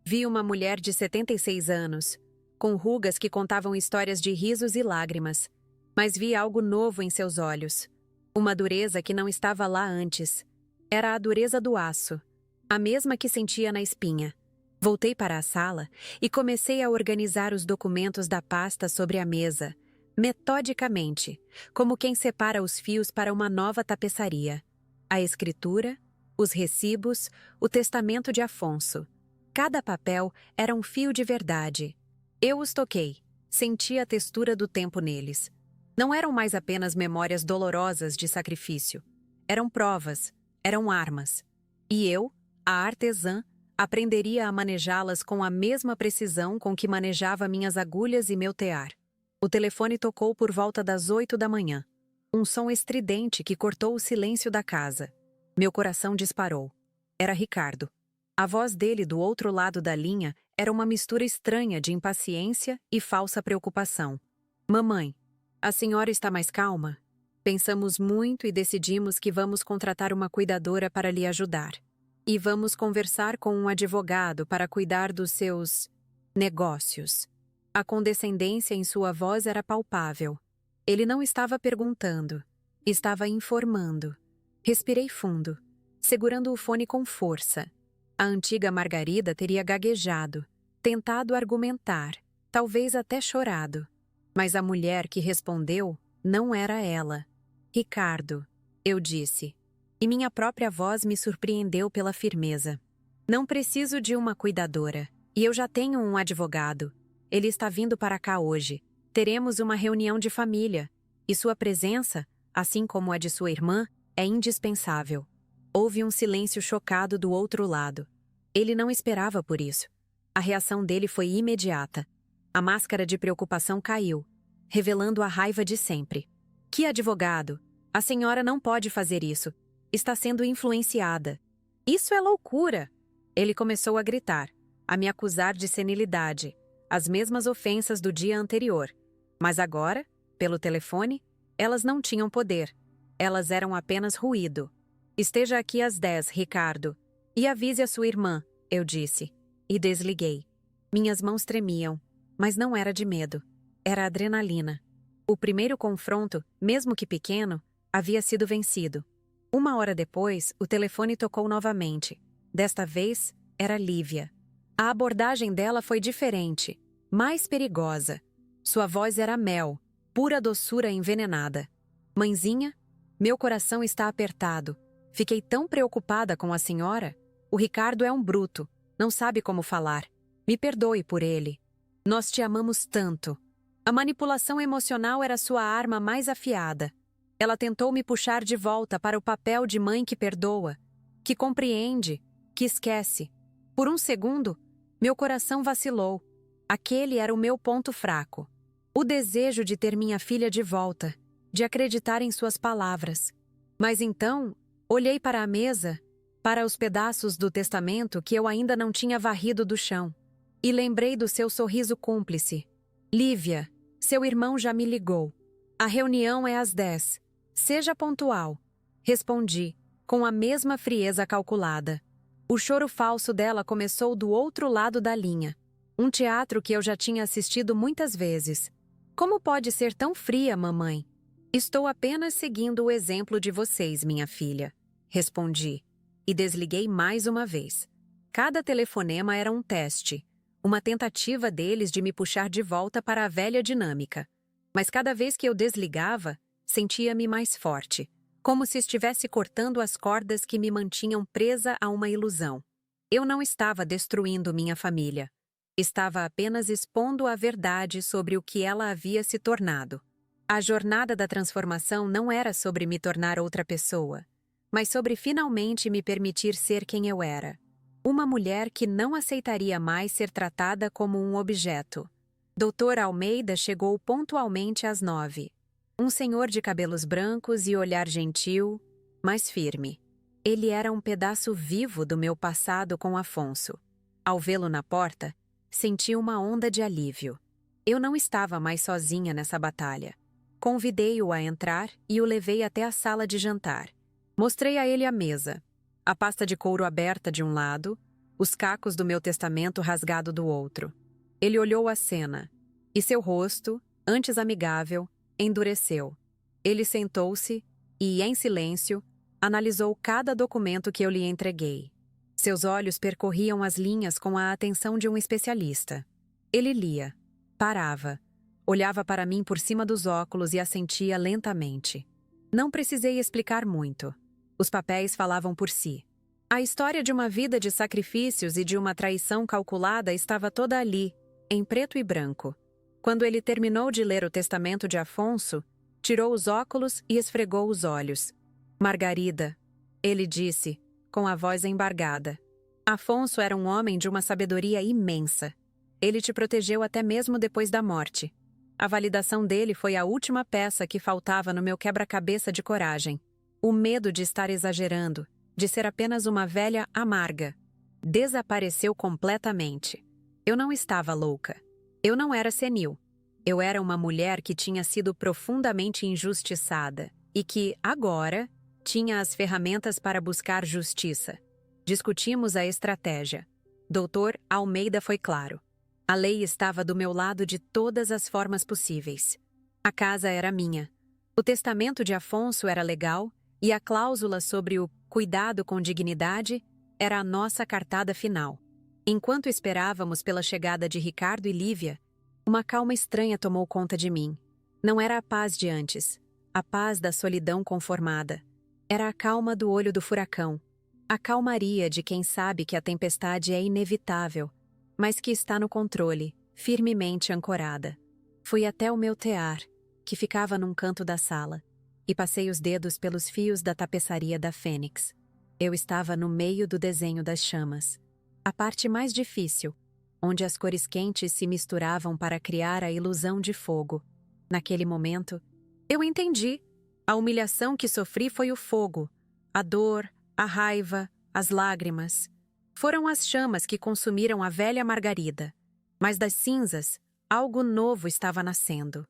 [SPEAKER 1] Vi uma mulher de 76 anos, com rugas que contavam histórias de risos e lágrimas, mas vi algo novo em seus olhos. Uma dureza que não estava lá antes. Era a dureza do aço, a mesma que sentia na espinha. Voltei para a sala e comecei a organizar os documentos da pasta sobre a mesa, metodicamente, como quem separa os fios para uma nova tapeçaria. A escritura, os recibos, o testamento de Afonso. Cada papel era um fio de verdade. Eu os toquei, senti a textura do tempo neles. Não eram mais apenas memórias dolorosas de sacrifício. Eram provas, eram armas. E eu, a artesã, aprenderia a manejá-las com a mesma precisão com que manejava minhas agulhas e meu tear. O telefone tocou por volta das 8 da manhã. Um som estridente que cortou o silêncio da casa. Meu coração disparou. Era Ricardo. A voz dele do outro lado da linha era uma mistura estranha de impaciência e falsa preocupação. Mamãe, a senhora está mais calma? Pensamos muito e decidimos que vamos contratar uma cuidadora para lhe ajudar. E vamos conversar com um advogado para cuidar dos seus negócios. A condescendência em sua voz era palpável. Ele não estava perguntando, estava informando. Respirei fundo, segurando o fone com força. A antiga Margarida teria gaguejado, tentado argumentar, talvez até chorado. Mas a mulher que respondeu não era ela. Ricardo, eu disse. E minha própria voz me surpreendeu pela firmeza. Não preciso de uma cuidadora, e eu já tenho um advogado. Ele está vindo para cá hoje. Teremos uma reunião de família, e sua presença, assim como a de sua irmã, é indispensável. Houve um silêncio chocado do outro lado. Ele não esperava por isso. A reação dele foi imediata. A máscara de preocupação caiu, revelando a raiva de sempre. Que advogado? A senhora não pode fazer isso. Está sendo influenciada. Isso é loucura! Ele começou a gritar, a me acusar de senilidade, as mesmas ofensas do dia anterior. Mas agora, pelo telefone, elas não tinham poder. Elas eram apenas ruído. Esteja aqui às 10, Ricardo. E avise a sua irmã, eu disse. E desliguei. Minhas mãos tremiam, mas não era de medo. Era adrenalina. O primeiro confronto, mesmo que pequeno, havia sido vencido. 1 hora depois, o telefone tocou novamente. Desta vez, era Lívia. A abordagem dela foi diferente, mais perigosa. Sua voz era mel, pura doçura envenenada. Mãezinha, meu coração está apertado. Fiquei tão preocupada com a senhora. O Ricardo é um bruto, não sabe como falar. Me perdoe por ele. Nós te amamos tanto. A manipulação emocional era sua arma mais afiada. Ela tentou me puxar de volta para o papel de mãe que perdoa, que compreende, que esquece. Por um segundo, meu coração vacilou. Aquele era o meu ponto fraco. O desejo de ter minha filha de volta, de acreditar em suas palavras. Mas então, olhei para a mesa, para os pedaços do testamento que eu ainda não tinha varrido do chão, e lembrei do seu sorriso cúmplice, Lívia, seu irmão já me ligou. A reunião é às 10. Seja pontual. Respondi, com a mesma frieza calculada. O choro falso dela começou do outro lado da linha. Um teatro que eu já tinha assistido muitas vezes. Como pode ser tão fria, mamãe? Estou apenas seguindo o exemplo de vocês, minha filha. Respondi. E desliguei mais uma vez. Cada telefonema era um teste. Uma tentativa deles de me puxar de volta para a velha dinâmica. Mas cada vez que eu desligava, sentia-me mais forte. Como se estivesse cortando as cordas que me mantinham presa a uma ilusão. Eu não estava destruindo minha família. Estava apenas expondo a verdade sobre o que ela havia se tornado. A jornada da transformação não era sobre me tornar outra pessoa, mas sobre finalmente me permitir ser quem eu era. Uma mulher que não aceitaria mais ser tratada como um objeto. Dr. Almeida chegou pontualmente às 9. Um senhor de cabelos brancos e olhar gentil, mas firme. Ele era um pedaço vivo do meu passado com Afonso. Ao vê-lo na porta, senti uma onda de alívio. Eu não estava mais sozinha nessa batalha. Convidei-o a entrar e o levei até a sala de jantar. Mostrei a ele a mesa, a pasta de couro aberta de um lado, os cacos do meu testamento rasgado do outro. Ele olhou a cena, e seu rosto, antes amigável, endureceu. Ele sentou-se e, em silêncio, analisou cada documento que eu lhe entreguei. Seus olhos percorriam as linhas com a atenção de um especialista. Ele lia, parava, olhava para mim por cima dos óculos e assentia lentamente. Não precisei explicar muito. Os papéis falavam por si. A história de uma vida de sacrifícios e de uma traição calculada estava toda ali, em preto e branco. Quando ele terminou de ler o testamento de Afonso, tirou os óculos e esfregou os olhos. Margarida, ele disse, com a voz embargada. Afonso era um homem de uma sabedoria imensa. Ele te protegeu até mesmo depois da morte. A validação dele foi a última peça que faltava no meu quebra-cabeça de coragem. O medo de estar exagerando, de ser apenas uma velha amarga, desapareceu completamente. Eu não estava louca. Eu não era senil. Eu era uma mulher que tinha sido profundamente injustiçada e que, agora, tinha as ferramentas para buscar justiça. Discutimos a estratégia. Dr. Almeida foi claro. A lei estava do meu lado de todas as formas possíveis. A casa era minha. O testamento de Afonso era legal e a cláusula sobre o cuidado com dignidade era a nossa cartada final. Enquanto esperávamos pela chegada de Ricardo e Lívia, uma calma estranha tomou conta de mim. Não era a paz de antes, a paz da solidão conformada. Era a calma do olho do furacão, a calmaria de quem sabe que a tempestade é inevitável, mas que está no controle, firmemente ancorada. Fui até o meu tear, que ficava num canto da sala, e passei os dedos pelos fios da tapeçaria da Fênix. Eu estava no meio do desenho das chamas. A parte mais difícil, onde as cores quentes se misturavam para criar a ilusão de fogo. Naquele momento, eu entendi. A humilhação que sofri foi o fogo, a dor, a raiva, as lágrimas. Foram as chamas que consumiram a velha Margarida. Mas das cinzas, algo novo estava nascendo.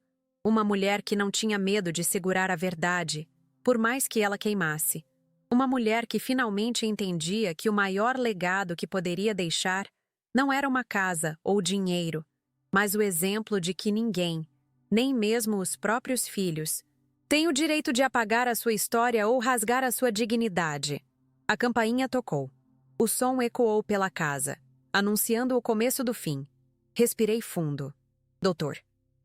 [SPEAKER 1] Uma mulher que não tinha medo de segurar a verdade, por mais que ela queimasse. Uma mulher que finalmente entendia que o maior legado que poderia deixar não era uma casa ou dinheiro, mas o exemplo de que ninguém, nem mesmo os próprios filhos, tem o direito de apagar a sua história ou rasgar a sua dignidade. A campainha tocou. O som ecoou pela casa, anunciando o começo do fim. Respirei fundo. Doutor.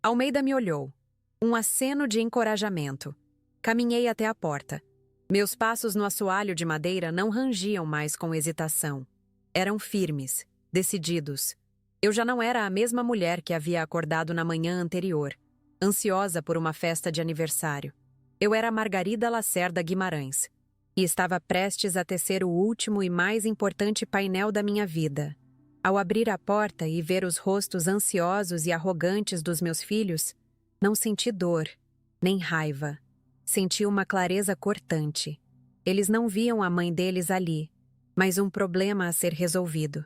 [SPEAKER 1] Almeida me olhou. Um aceno de encorajamento. Caminhei até a porta. Meus passos no assoalho de madeira não rangiam mais com hesitação. Eram firmes, decididos. Eu já não era a mesma mulher que havia acordado na manhã anterior, ansiosa por uma festa de aniversário. Eu era Margarida Lacerda Guimarães, e estava prestes a tecer o último e mais importante painel da minha vida. Ao abrir a porta e ver os rostos ansiosos e arrogantes dos meus filhos, não senti dor, nem raiva. Senti uma clareza cortante. Eles não viam a mãe deles ali, mas um problema a ser resolvido.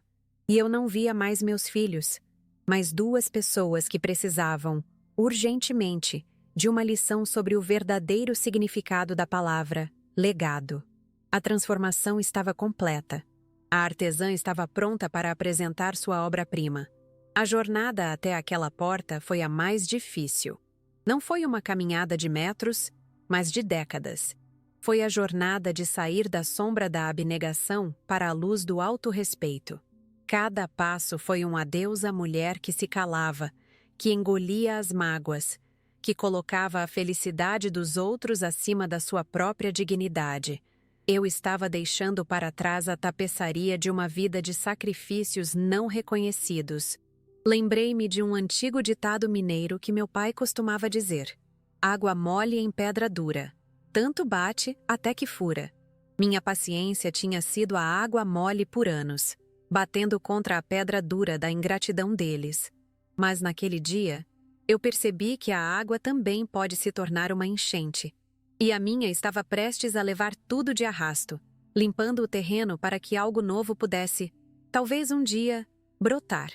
[SPEAKER 1] E eu não via mais meus filhos. mas 2 pessoas que precisavam, urgentemente, de uma lição sobre o verdadeiro significado da palavra legado. A transformação estava completa. A artesã estava pronta para apresentar sua obra-prima. A jornada até aquela porta foi a mais difícil. Não foi uma caminhada de metros, mas de décadas. Foi a jornada de sair da sombra da abnegação para a luz do autorrespeito. Cada passo foi um adeus à mulher que se calava, que engolia as mágoas, que colocava a felicidade dos outros acima da sua própria dignidade. Eu estava deixando para trás a tapeçaria de uma vida de sacrifícios não reconhecidos. Lembrei-me de um antigo ditado mineiro que meu pai costumava dizer: água mole em pedra dura, tanto bate até que fura. Minha paciência tinha sido a água mole por anos, batendo contra a pedra dura da ingratidão deles. Mas naquele dia, eu percebi que a água também pode se tornar uma enchente. E a minha estava prestes a levar tudo de arrasto, limpando o terreno para que algo novo pudesse, talvez um dia, brotar.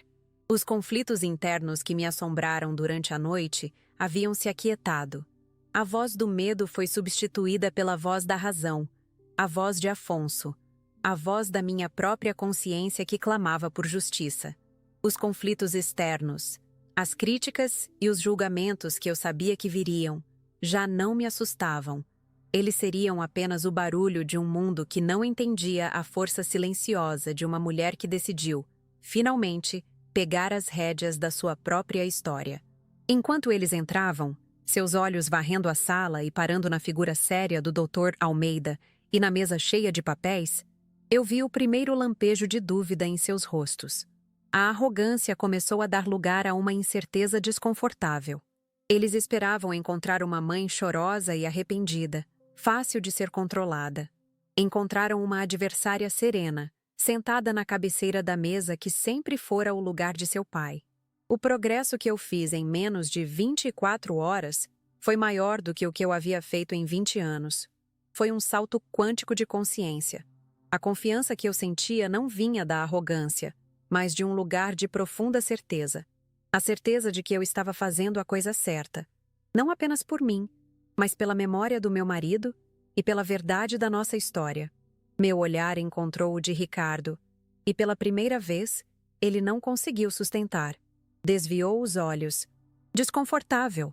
[SPEAKER 1] Os conflitos internos que me assombraram durante a noite haviam se aquietado. A voz do medo foi substituída pela voz da razão, a voz de Afonso, a voz da minha própria consciência que clamava por justiça. Os conflitos externos, as críticas e os julgamentos que eu sabia que viriam, já não me assustavam. Eles seriam apenas o barulho de um mundo que não entendia a força silenciosa de uma mulher que decidiu, finalmente, pegar as rédeas da sua própria história. Enquanto eles entravam, seus olhos varrendo a sala e parando na figura séria do Dr. Almeida e na mesa cheia de papéis, eu vi o primeiro lampejo de dúvida em seus rostos. A arrogância começou a dar lugar a uma incerteza desconfortável. Eles esperavam encontrar uma mãe chorosa e arrependida, fácil de ser controlada. Encontraram uma adversária serena, sentada na cabeceira da mesa que sempre fora o lugar de seu pai. O progresso que eu fiz em menos de 24 horas foi maior do que o que eu havia feito em 20 anos. Foi um salto quântico de consciência. A confiança que eu sentia não vinha da arrogância, mas de um lugar de profunda certeza. A certeza de que eu estava fazendo a coisa certa, não apenas por mim, mas pela memória do meu marido e pela verdade da nossa história. Meu olhar encontrou o de Ricardo, e pela primeira vez, ele não conseguiu sustentar. Desviou os olhos. Desconfortável.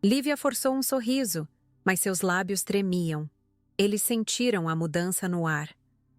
[SPEAKER 1] Lívia forçou um sorriso, mas seus lábios tremiam. Eles sentiram a mudança no ar.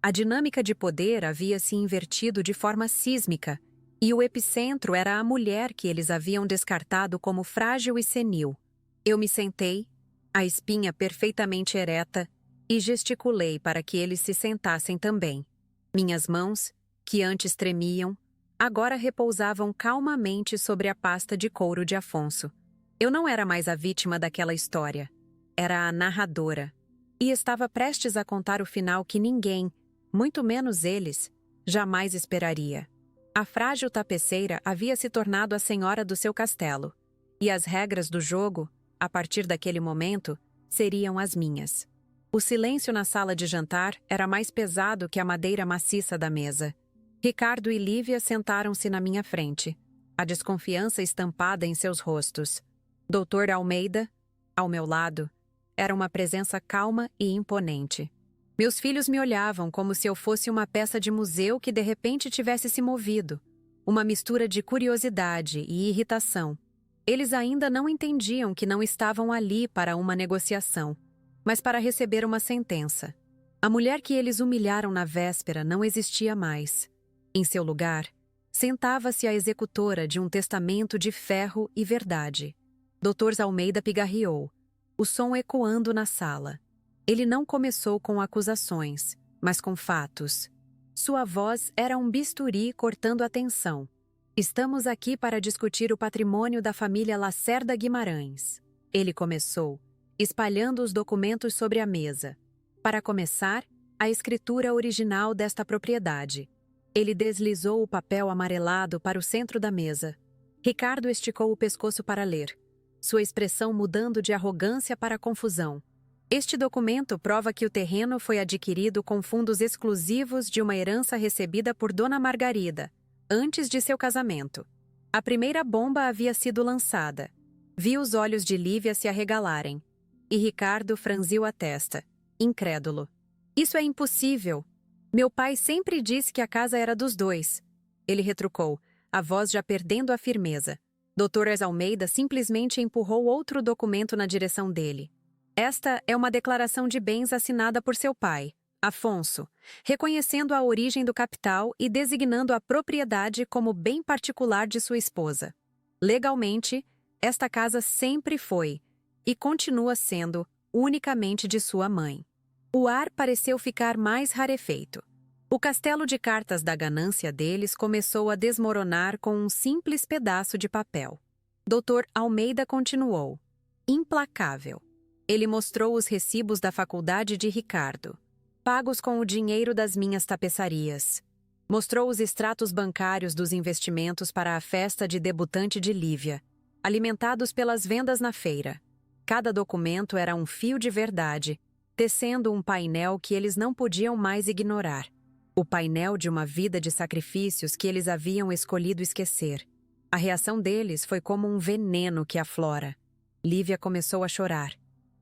[SPEAKER 1] A dinâmica de poder havia se invertido de forma sísmica, e o epicentro era a mulher que eles haviam descartado como frágil e senil. Eu me sentei, a espinha perfeitamente ereta, e gesticulei para que eles se sentassem também. Minhas mãos, que antes tremiam, agora repousavam calmamente sobre a pasta de couro de Afonso. Eu não era mais a vítima daquela história. Era a narradora. E estava prestes a contar o final que ninguém, muito menos eles, jamais esperaria. A frágil tapeceira havia se tornado a senhora do seu castelo, e as regras do jogo, a partir daquele momento, seriam as minhas. O silêncio na sala de jantar era mais pesado que a madeira maciça da mesa. Ricardo e Lívia sentaram-se na minha frente, a desconfiança estampada em seus rostos. Dr. Almeida, ao meu lado, era uma presença calma e imponente. Meus filhos me olhavam como se eu fosse uma peça de museu que de repente tivesse se movido. Uma mistura de curiosidade e irritação. Eles ainda não entendiam que não estavam ali para uma negociação, mas para receber uma sentença. A mulher que eles humilharam na véspera não existia mais. Em seu lugar, sentava-se a executora de um testamento de ferro e verdade. Dr. Almeida pigarreou, o som ecoando na sala. Ele não começou com acusações, mas com fatos. Sua voz era um bisturi cortando a tensão. Estamos aqui para discutir o patrimônio da família Lacerda Guimarães. Ele começou, espalhando os documentos sobre a mesa. Para começar, a escritura original desta propriedade. Ele deslizou o papel amarelado para o centro da mesa. Ricardo esticou o pescoço para ler, sua expressão mudando de arrogância para confusão. Este documento prova que o terreno foi adquirido com fundos exclusivos de uma herança recebida por Dona Margarida, antes de seu casamento. A primeira bomba havia sido lançada. Vi os olhos de Lívia se arregalarem. E Ricardo franziu a testa, incrédulo. Isso é impossível. Meu pai sempre disse que a casa era dos dois. Ele retrucou, a voz já perdendo a firmeza. Dr. Almeida simplesmente empurrou outro documento na direção dele. Esta é uma declaração de bens assinada por seu pai, Afonso, reconhecendo a origem do capital e designando a propriedade como bem particular de sua esposa. Legalmente, esta casa sempre foi, e continua sendo, unicamente de sua mãe. O ar pareceu ficar mais rarefeito. O castelo de cartas da ganância deles começou a desmoronar com um simples pedaço de papel. Dr. Almeida continuou, implacável. Ele mostrou os recibos da faculdade de Ricardo, pagos com o dinheiro das minhas tapeçarias. Mostrou os extratos bancários dos investimentos para a festa de debutante de Lívia, alimentados pelas vendas na feira. Cada documento era um fio de verdade, tecendo um painel que eles não podiam mais ignorar. O painel de uma vida de sacrifícios que eles haviam escolhido esquecer. A reação deles foi como um veneno que aflora. Lívia começou a chorar.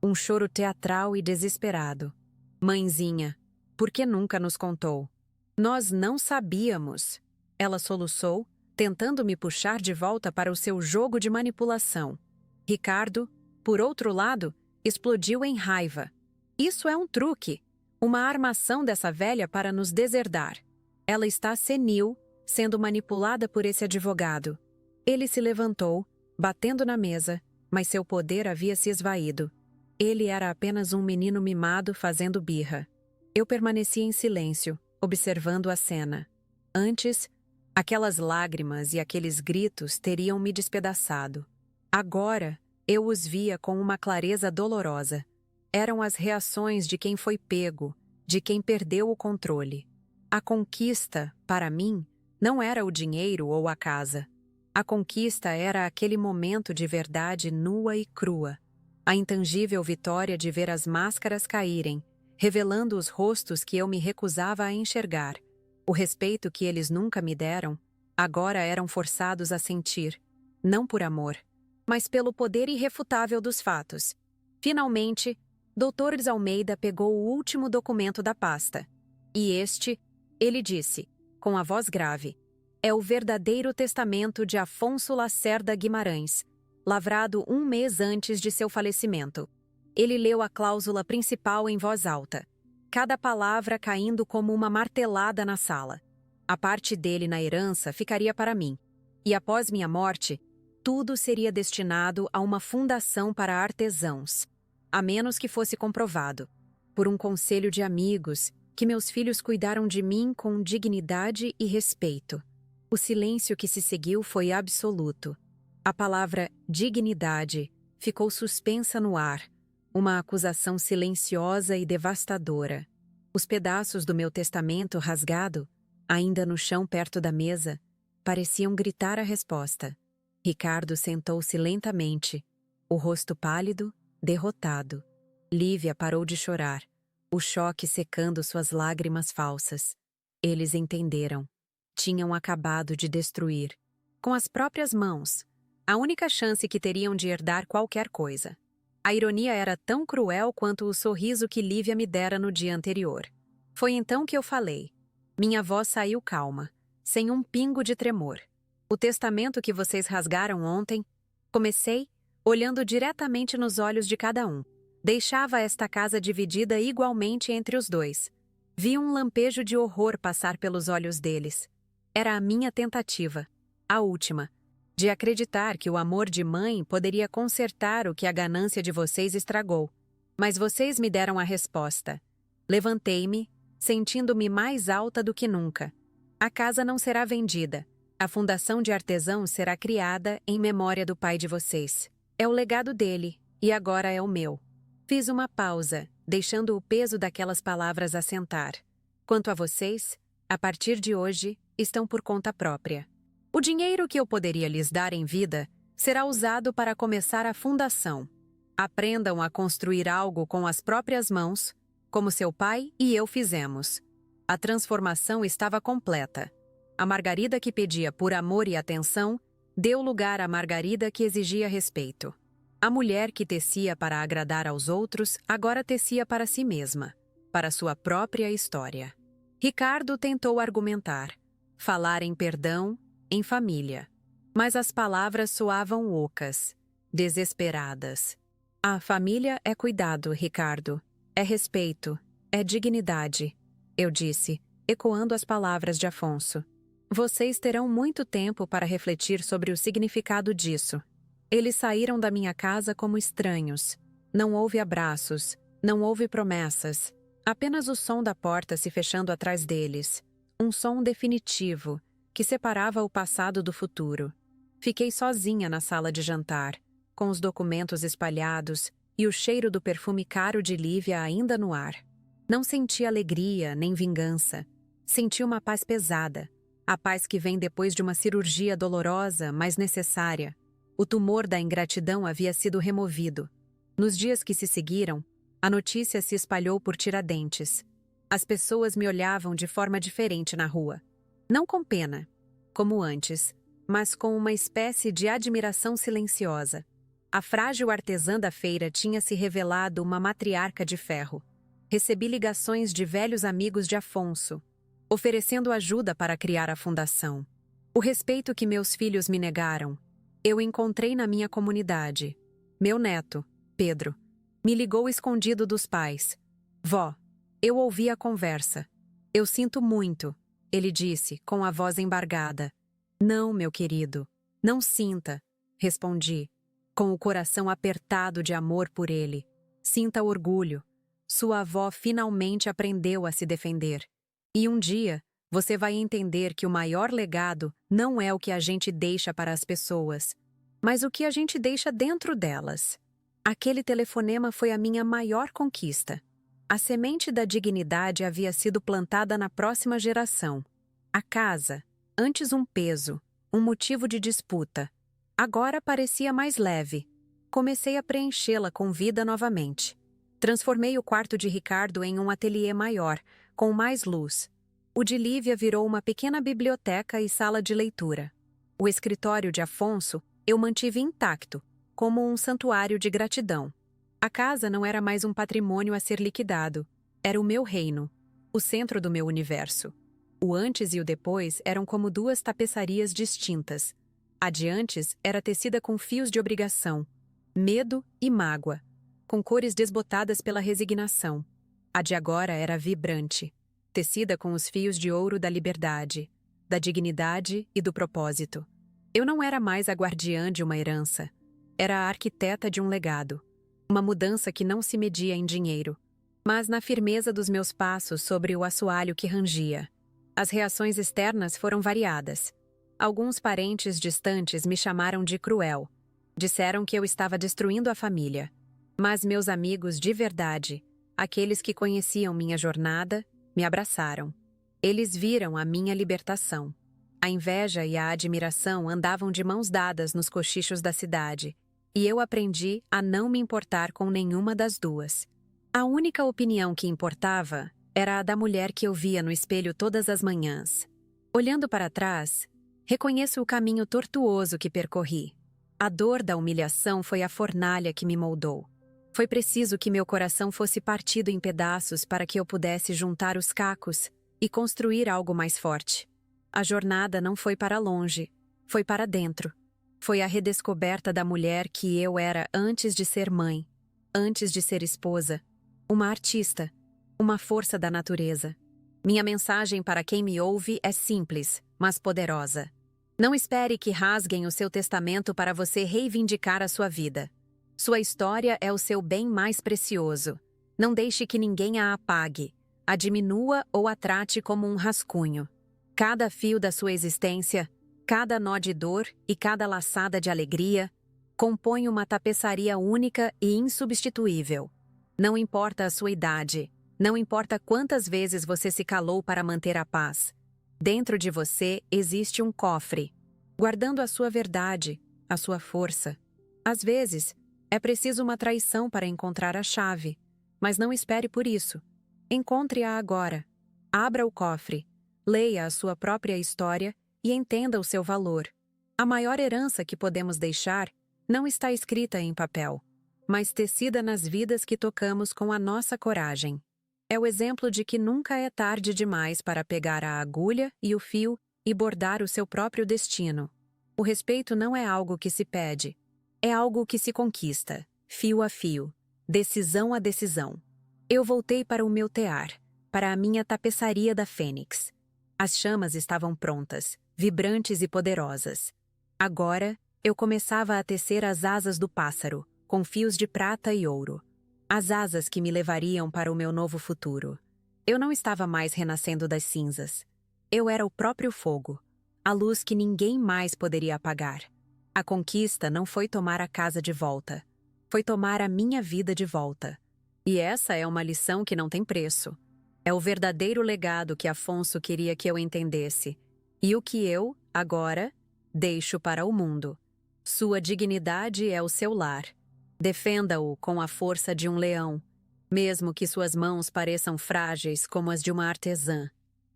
[SPEAKER 1] Um choro teatral e desesperado. Mãezinha, por que nunca nos contou? Nós não sabíamos. Ela soluçou, tentando me puxar de volta para o seu jogo de manipulação. Ricardo, por outro lado, explodiu em raiva. Isso é um truque, uma armação dessa velha para nos deserdar. Ela está senil, sendo manipulada por esse advogado. Ele se levantou, batendo na mesa, mas seu poder havia se esvaído. Ele era apenas um menino mimado fazendo birra. Eu permaneci em silêncio, observando a cena. Antes, aquelas lágrimas e aqueles gritos teriam me despedaçado. Agora, eu os via com uma clareza dolorosa. Eram as reações de quem foi pego, de quem perdeu o controle. A conquista, para mim, não era o dinheiro ou a casa. A conquista era aquele momento de verdade nua e crua. A intangível vitória de ver as máscaras caírem, revelando os rostos que eu me recusava a enxergar. O respeito que eles nunca me deram, agora eram forçados a sentir, não por amor, mas pelo poder irrefutável dos fatos. Finalmente, Dr. Almeida pegou o último documento da pasta. E ele disse, com a voz grave, é o verdadeiro testamento de Afonso Lacerda Guimarães, lavrado 1 mês antes de seu falecimento. Ele leu a cláusula principal em voz alta, cada palavra caindo como uma martelada na sala. A parte dele na herança ficaria para mim, e após minha morte, tudo seria destinado a uma fundação para artesãos, a menos que fosse comprovado, por um conselho de amigos, que meus filhos cuidaram de mim com dignidade e respeito. O silêncio que se seguiu foi absoluto. A palavra dignidade ficou suspensa no ar, uma acusação silenciosa e devastadora. Os pedaços do meu testamento rasgado, ainda no chão perto da mesa, pareciam gritar a resposta. Ricardo sentou-se lentamente, o rosto pálido, derrotado. Lívia parou de chorar, o choque secando suas lágrimas falsas. Eles entenderam. Tinham acabado de destruir, com as próprias mãos, a única chance que teriam de herdar qualquer coisa. A ironia era tão cruel quanto o sorriso que Lívia me dera no dia anterior. Foi então que eu falei. Minha voz saiu calma, sem um pingo de tremor. O testamento que vocês rasgaram ontem, comecei, olhando diretamente nos olhos de cada um. Deixava esta casa dividida igualmente entre os dois. Vi um lampejo de horror passar pelos olhos deles. Era a minha tentativa, a última, de acreditar que o amor de mãe poderia consertar o que a ganância de vocês estragou. Mas vocês me deram a resposta. Levantei-me, sentindo-me mais alta do que nunca. A casa não será vendida. A fundação de artesãos será criada em memória do pai de vocês. É o legado dele, e agora é o meu. Fiz uma pausa, deixando o peso daquelas palavras assentar. Quanto a vocês, a partir de hoje, estão por conta própria. O dinheiro que eu poderia lhes dar em vida será usado para começar a fundação. Aprendam a construir algo com as próprias mãos, como seu pai e eu fizemos. A transformação estava completa. A Margarida que pedia por amor e atenção Deu lugar à Margarida que exigia respeito. A mulher que tecia para agradar aos outros agora tecia para si mesma, para sua própria história. Ricardo tentou argumentar, falar em perdão, em família. Mas as palavras soavam ocas, desesperadas. A família é cuidado, Ricardo. É respeito, é dignidade, eu disse, ecoando as palavras de Afonso. Vocês terão muito tempo para refletir sobre o significado disso. Eles saíram da minha casa como estranhos. Não houve abraços, não houve promessas. Apenas o som da porta se fechando atrás deles. Um som definitivo, que separava o passado do futuro. Fiquei sozinha na sala de jantar, com os documentos espalhados e o cheiro do perfume caro de Lívia ainda no ar. Não senti alegria nem vingança. Senti uma paz pesada. A paz que vem depois de uma cirurgia dolorosa, mas necessária. O tumor da ingratidão havia sido removido. Nos dias que se seguiram, a notícia se espalhou por Tiradentes. As pessoas me olhavam de forma diferente na rua. Não com pena, como antes, mas com uma espécie de admiração silenciosa. A frágil artesã da feira tinha se revelado uma matriarca de ferro. Recebi ligações de velhos amigos de Afonso, oferecendo ajuda para criar a fundação. O respeito que meus filhos me negaram, eu encontrei na minha comunidade. Meu neto, Pedro, me ligou escondido dos pais. Vó, eu ouvi a conversa. Eu sinto muito, ele disse, com a voz embargada. Não, meu querido, não sinta, respondi, com o coração apertado de amor por ele. Sinta orgulho. Sua avó finalmente aprendeu a se defender. E um dia, você vai entender que o maior legado não é o que a gente deixa para as pessoas, mas o que a gente deixa dentro delas. Aquele telefonema foi a minha maior conquista. A semente da dignidade havia sido plantada na próxima geração. A casa, antes um peso, um motivo de disputa, agora parecia mais leve. Comecei a preenchê-la com vida novamente. Transformei o quarto de Ricardo em um ateliê maior, com mais luz. O de Lívia virou uma pequena biblioteca e sala de leitura. O escritório de Afonso eu mantive intacto, como um santuário de gratidão. A casa não era mais um patrimônio a ser liquidado. Era o meu reino, o centro do meu universo. O antes e o depois eram como duas tapeçarias distintas. A de antes era tecida com fios de obrigação, medo e mágoa, com cores desbotadas pela resignação. A de agora era vibrante, tecida com os fios de ouro da liberdade, da dignidade e do propósito. Eu não era mais a guardiã de uma herança. Era a arquiteta de um legado. Uma mudança que não se media em dinheiro, mas na firmeza dos meus passos sobre o assoalho que rangia. As reações externas foram variadas. Alguns parentes distantes me chamaram de cruel. Disseram que eu estava destruindo a família. Mas meus amigos de verdade, aqueles que conheciam minha jornada, me abraçaram. Eles viram a minha libertação. A inveja e a admiração andavam de mãos dadas nos cochichos da cidade, e eu aprendi a não me importar com nenhuma das duas. A única opinião que importava era a da mulher que eu via no espelho todas as manhãs. Olhando para trás, reconheço o caminho tortuoso que percorri. A dor da humilhação foi a fornalha que me moldou. Foi preciso que meu coração fosse partido em pedaços para que eu pudesse juntar os cacos e construir algo mais forte. A jornada não foi para longe, foi para dentro. Foi a redescoberta da mulher que eu era antes de ser mãe, antes de ser esposa, uma artista, uma força da natureza. Minha mensagem para quem me ouve é simples, mas poderosa. Não espere que rasguem o seu testamento para você reivindicar a sua vida. Sua história é o seu bem mais precioso. Não deixe que ninguém a apague, a diminua ou a trate como um rascunho. Cada fio da sua existência, cada nó de dor e cada laçada de alegria compõe uma tapeçaria única e insubstituível. Não importa a sua idade, não importa quantas vezes você se calou para manter a paz. Dentro de você existe um cofre, guardando a sua verdade, a sua força. Às vezes, é preciso uma traição para encontrar a chave, mas não espere por isso. Encontre-a agora. Abra o cofre, leia a sua própria história e entenda o seu valor. A maior herança que podemos deixar não está escrita em papel, mas tecida nas vidas que tocamos com a nossa coragem. É o exemplo de que nunca é tarde demais para pegar a agulha e o fio e bordar o seu próprio destino. O respeito não é algo que se pede, é algo que se conquista, fio a fio, decisão a decisão. Eu voltei para o meu tear, para a minha tapeçaria da Fênix. As chamas estavam prontas, vibrantes e poderosas. Agora, eu começava a tecer as asas do pássaro, com fios de prata e ouro. As asas que me levariam para o meu novo futuro. Eu não estava mais renascendo das cinzas. Eu era o próprio fogo, a luz que ninguém mais poderia apagar. A conquista não foi tomar a casa de volta, foi tomar a minha vida de volta. E essa é uma lição que não tem preço. É o verdadeiro legado que Afonso queria que eu entendesse, e o que eu, agora, deixo para o mundo. Sua dignidade é o seu lar. Defenda-o com a força de um leão, mesmo que suas mãos pareçam frágeis como as de uma artesã.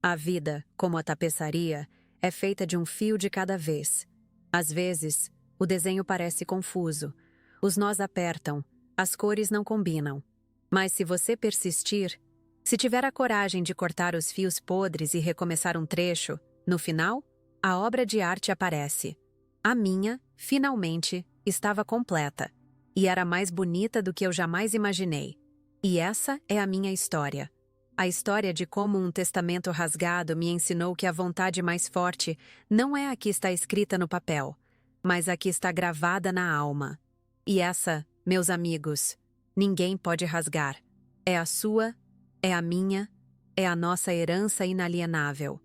[SPEAKER 1] A vida, como a tapeçaria, é feita de um fio de cada vez. Às vezes, o desenho parece confuso. Os nós apertam, as cores não combinam. Mas se você persistir, se tiver a coragem de cortar os fios podres e recomeçar um trecho, no final, a obra de arte aparece. A minha, finalmente, estava completa. E era mais bonita do que eu jamais imaginei. E essa é a minha história. A história de como um testamento rasgado me ensinou que a vontade mais forte não é a que está escrita no papel, mas a que está gravada na alma. E essa, meus amigos, ninguém pode rasgar. É a sua, é a minha, é a nossa herança inalienável.